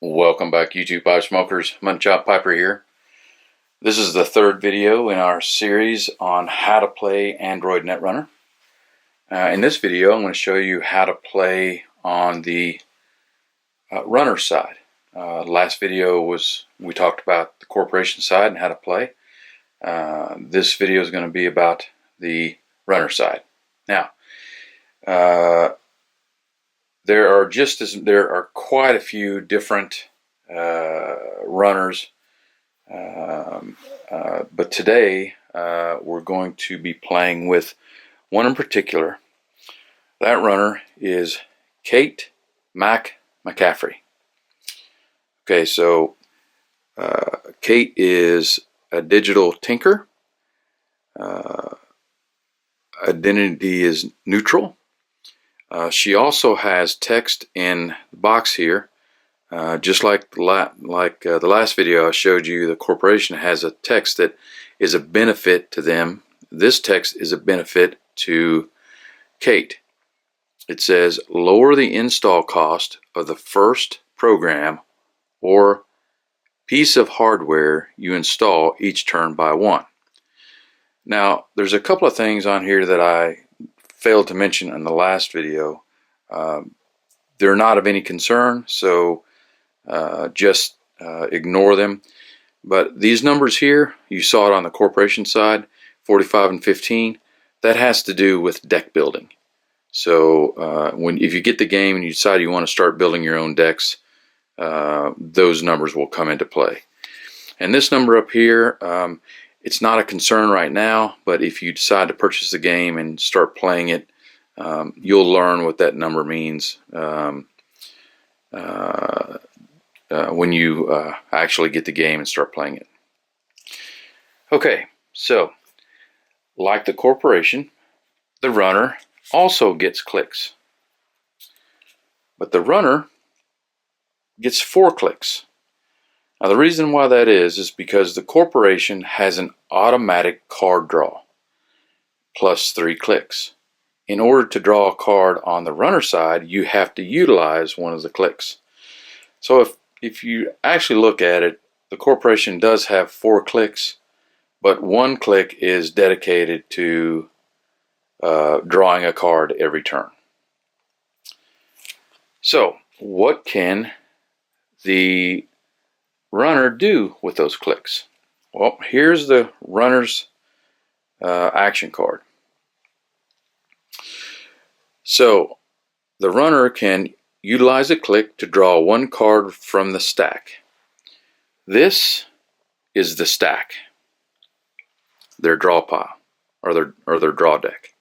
Welcome back, YouTube pipe smokers. Munchop Piper here. This is the third video in our series on how to play Android Netrunner. In this video, I'm going to show you how to play on the runner side. Last video we talked about the corporation side and how to play. This video is going to be about the runner side. Now, there are quite a few different runners, but today we're going to be playing with one in particular. That runner is Mac Mccaffrey. Okay, so Kate is a digital tinker. Identity is neutral. She also has text in the box here, just like the last video I showed you. The corporation has a text that is a benefit to them. This text is a benefit to Kate. It says, lower the install cost of the first program or piece of hardware you install each turn by 1. Now, there's a couple of things on here that I failed to mention in the last video. They're not of any concern, so just ignore them. But these numbers here, you saw it on the corporation side, 45 and 15, that has to do with deck building. So if you get the game and you decide you want to start building your own decks, those numbers will come into play. And this number up here, it's not a concern right now, but if you decide to purchase the game and start playing it, you'll learn what that number means when you actually get the game and start playing it. Okay, so like the corporation, the runner also gets clicks. But the runner gets 4 clicks. Now the reason why that is because the corporation has an automatic card draw plus 3 clicks. In order to draw a card on the runner side, you have to utilize one of the clicks. So if you actually look at it, the corporation does have 4 clicks, but 1 click is dedicated to drawing a card every turn. So what can the runner do with those clicks? Well, here's the runner's action card. So the runner can utilize a click to draw 1 card from the stack. This is the stack, their draw pile, or their draw deck.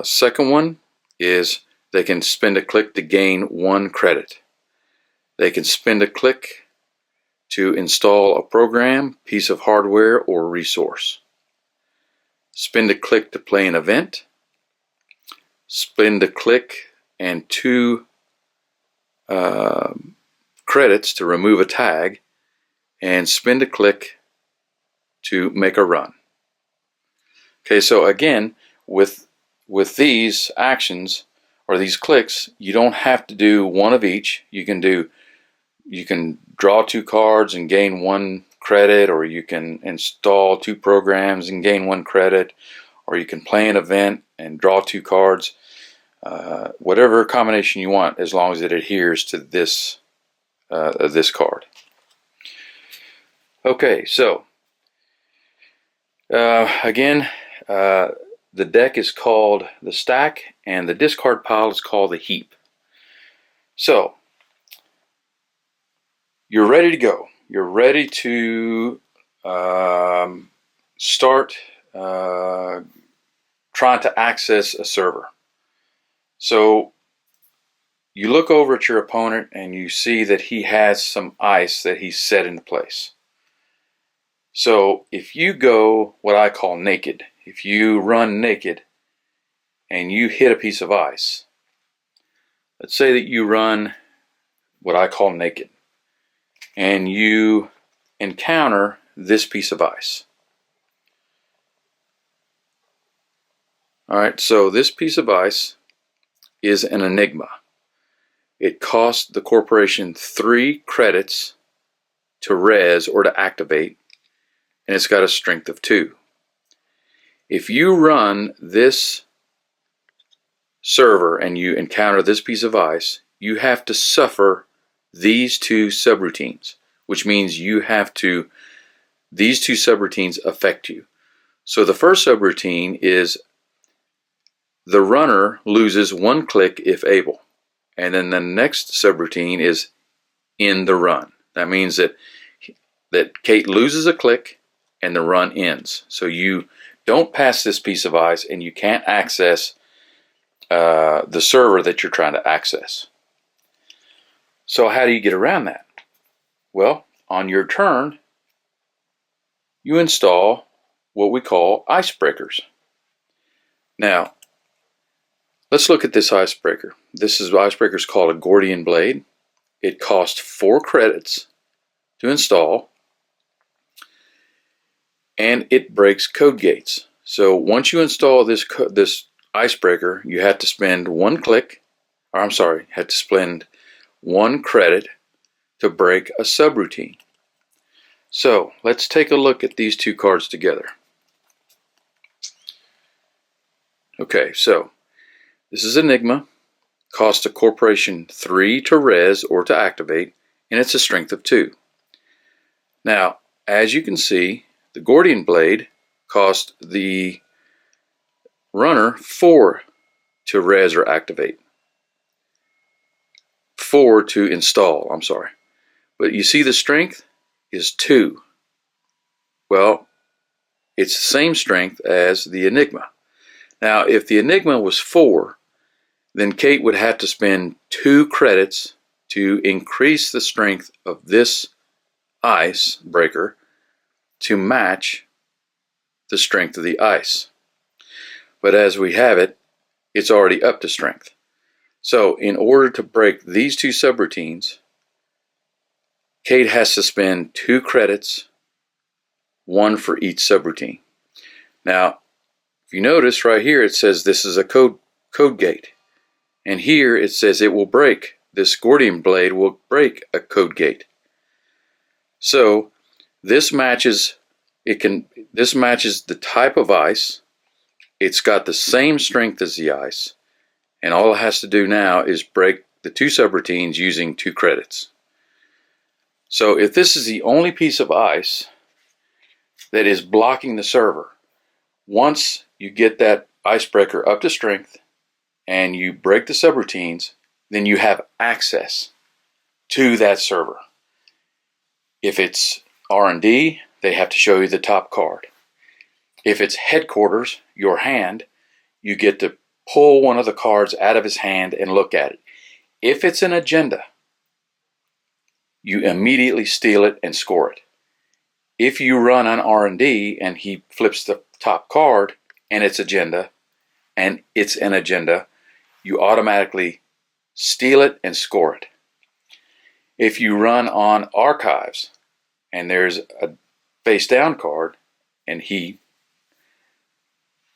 Second one is they can spend a click to gain 1 credit. They can spend a click to install a program, piece of hardware, or resource. Spend a click to play an event. Spend a click and 2 credits to remove a tag. And spend a click to make a run. Okay, so again, with these actions or these clicks, you don't have to do one of each. You can draw 2 cards and gain 1 credit, or you can install 2 programs and gain 1 credit, or you can play an event and draw 2 cards. Whatever combination you want, as long as it adheres to this card. Okay, so again, the deck is called the stack, and the discard pile is called the heap. So you're ready to go. You're ready to start trying to access a server. So you look over at your opponent and you see that he has some ice that he's set into place. So if you go what I call naked, if you run naked and you hit a piece of ice, let's say that you run what I call naked, and you encounter this piece of ice. Alright, so this piece of ice is an enigma. it costs the corporation 3 credits to res or to activate, and it's got a strength of 2. If you run this server and you encounter this piece of ice, you have to suffer these 2 subroutines, which means these 2 subroutines affect you. So the first subroutine is the runner loses 1 click if able. And then the next subroutine is end the run. That means that Kate loses a click and the run ends. So you don't pass this piece of ice and you can't access the server that you're trying to access. So how do you get around that? Well, on your turn, you install what we call icebreakers. Now, let's look at this icebreaker. This icebreaker is called a Gordian blade. It costs 4 credits to install, and it breaks code gates. So once you install this icebreaker, you have to spend 1 click, or I'm sorry, have to spend 1 credit to break a subroutine. So let's take a look at these 2 cards together. Okay, so this is Enigma. Costs a corporation 3 to res or to activate, and it's a strength of 2. Now, as you can see, the Gordian blade cost the runner 4 to res or activate. 4 to install, I'm sorry. But you see the strength is 2. Well, it's the same strength as the Enigma. Now, if the Enigma was 4, then Kate would have to spend 2 credits to increase the strength of this ice breaker to match the strength of the ice. But as we have it, it's already up to strength. So in order to break these 2 subroutines, Kate has to spend 2 credits, 1 for each subroutine. Now, if you notice right here, it says this is a code gate. And here it says it will break. This Gordian blade will break a code gate. So this matches the type of ice. It's got the same strength as the ice. And all it has to do now is break the 2 subroutines using 2 credits. So if this is the only piece of ice that is blocking the server, once you get that icebreaker up to strength and you break the subroutines, then you have access to that server. If it's R&D, they have to show you the top card. If it's headquarters, your hand, you get to pull one of the cards out of his hand and look at it. If it's an agenda, you immediately steal it and score it. If you run an R&D and he flips the top card and it's an agenda, you automatically steal it and score it. If you run on archives and there's a face down card and he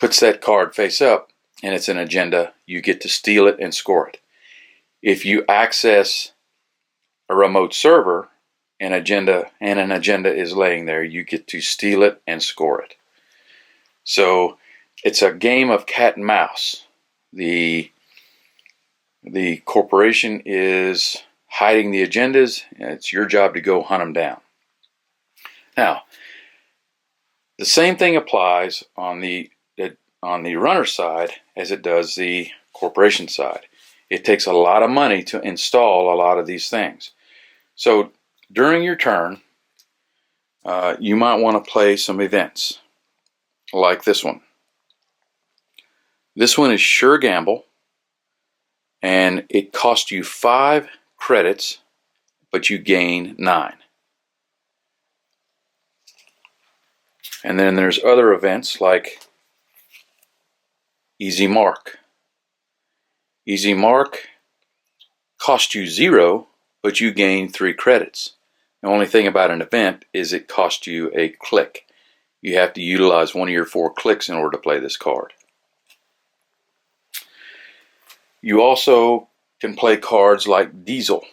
puts that card face up and it's an agenda, you get to steal it and score it. If you access a remote server and an agenda is laying there, you get to steal it and score it. So it's a game of cat and mouse. The corporation is hiding the agendas, and it's your job to go hunt them down. Now, the same thing applies on the runner side as it does the corporation side. It takes a lot of money to install a lot of these things. So during your turn, you might want to play some events like this one. This one is Sure Gamble, and it costs you 5 credits, but you gain 9. And then there's other events like Easy Mark. Easy Mark costs you 0, but you gain 3 credits. The only thing about an event is it costs you a click. You have to utilize one of your 4 clicks in order to play this card. You also can play cards like Diesel.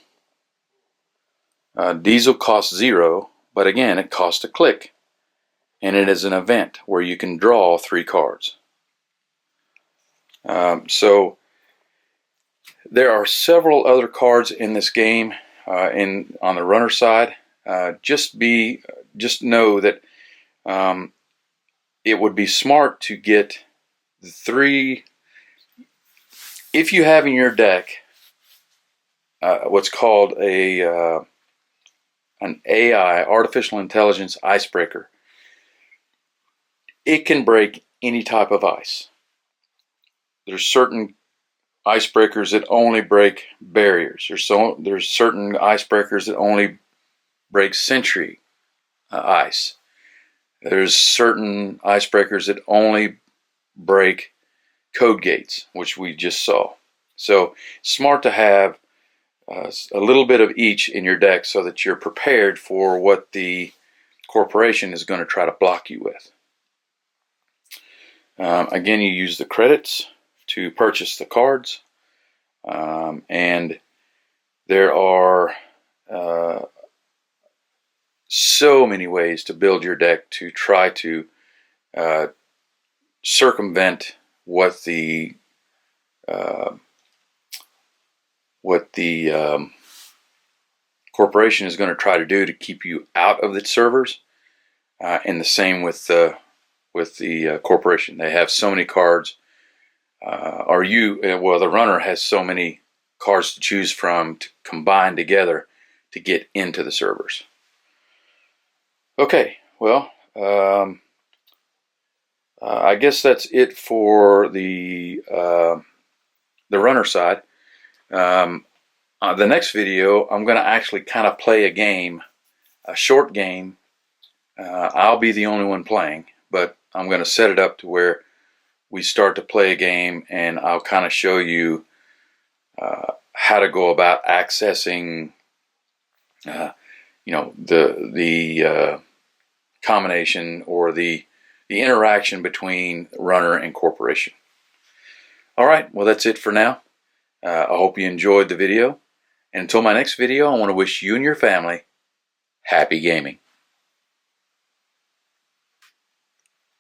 Diesel costs 0, but again, it costs a click. And it is an event where you can draw 3 cards. So there are several other cards in this game on the runner side. Just know that it would be smart to get the 3. If you have in your deck what's called an AI, artificial intelligence icebreaker, it can break any type of ice. There's certain icebreakers that only break barriers. There's certain icebreakers that only break century ice. There's certain icebreakers that only break code gates, which we just saw. So smart to have a little bit of each in your deck so that you're prepared for what the corporation is going to try to block you with. Again, you use the credits to purchase the cards, and there are so many ways to build your deck to try to circumvent what the corporation is going to try to do to keep you out of the servers, and the same with the corporation. They have so many cards, the runner has so many cards to choose from to combine together to get into the servers. Okay, well, I guess that's it for the runner side. The next video, I'm going to actually kind of play a game, a short game. I'll be the only one playing, but I'm going to set it up to where we start to play a game, and I'll kind of show you how to go about accessing, the combination or the interaction between runner and corporation. All right, well, that's it for now. I hope you enjoyed the video. And until my next video, I want to wish you and your family happy gaming.